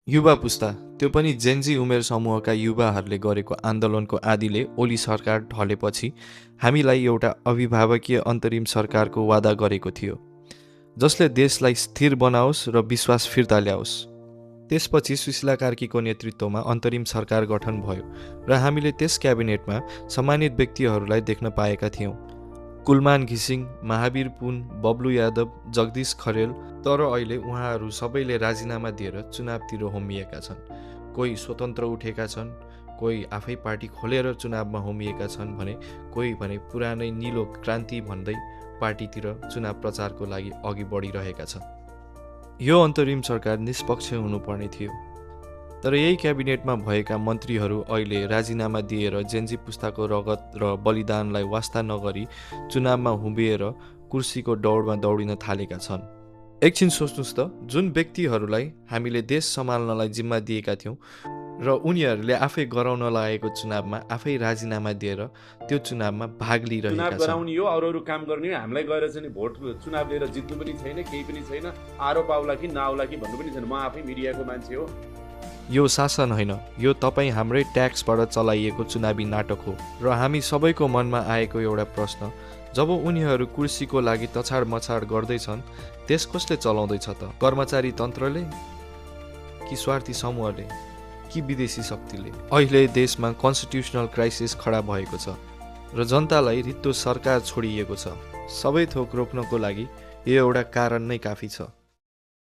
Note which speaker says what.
Speaker 1: युवा पुस्ता, त्यो पनि जेन्जी उमेर समूहका युवाहरूले गरेको आन्दोलनको आदिले ओली सरकार ढलेपछि हामीलाई एउटा अभिभावकीय अन्तरिम सरकारको वादा गरेको थियो, जसले देशलाई स्थिर बनाओस् र विश्वास फिर्ता ल्याओस्। त्यसपछि सुशीला कार्कीको नेतृत्वमा अन्तरिम सरकार गठन भयो र हामीले त्यस क्याबिनेटमा सम्मानित व्यक्तिहरूलाई देख्न पाएका थियौँ। कुलमान घिसिङ, महावीर पुन, बब्लु यादव, जगदीश खरेल। तर अहिले उहाँहरू सबैले राजीनामा दिएर चुनावतिर होमिएका छन्। कोही स्वतन्त्र उठेका छन्, कोही आफै पार्टी खोलेर चुनावमा होमिएका छन् भने कोही भने पुरानै निलो क्रान्ति भन्दै पार्टीतिर चुनाव प्रचारको लागि अघि बढिरहेका छन्। यो अन्तरिम सरकार निष्पक्ष हुनुपर्ने थियो, तर यही क्याबिनेटमा भएका मन्त्रीहरू अहिले राजीनामा दिएर जेन्जी पुस्ताको रगत र बलिदानलाई वास्ता नगरी चुनावमा हुम्बिएर कुर्सीको दौडमा दौडिन थालेका छन्। एकछिन सोच्नुहोस् त, जुन व्यक्तिहरूलाई हामीले देश सम्हाल्नलाई जिम्मा दिएका थियौँ र उनीहरूले आफै गराउन लागेको चुनावमा आफै राजीनामा दिएर त्यो चुनावमा भाग लिइरहेका छन्।
Speaker 2: चुनाव गराउने हो, अरू काम गर्ने हो, हामीलाई गएर चाहिँ भोट चुनाव लिएर जित्नु पनि छैन, केही पनि छैन, आरोप आउला कि नआउला कि भन्नु पनि छैन। म आफै मिडियाको मान्छे हो।
Speaker 1: यो शासन होइन, यो तपाईँ हाम्रै ट्याक्सबाट चलाइएको चुनावी नाटक हो। र हामी सबैको मनमा आएको एउटा प्रश्न, जब उनीहरू कुर्सीको लागि तछाड मछाड गर्दैछन्, देश कसले चलाउँदैछ त? कर्मचारी तन्त्रले कि स्वार्थी समूहले कि विदेशी शक्तिले? अहिले देशमा कन्स्टिट्युसनल क्राइसिस खडा भएको छ र जनतालाई रित्तो सरकार छोडिएको छ। सबै थोक रोक्नको लागि यो एउटा कारण नै काफी छ।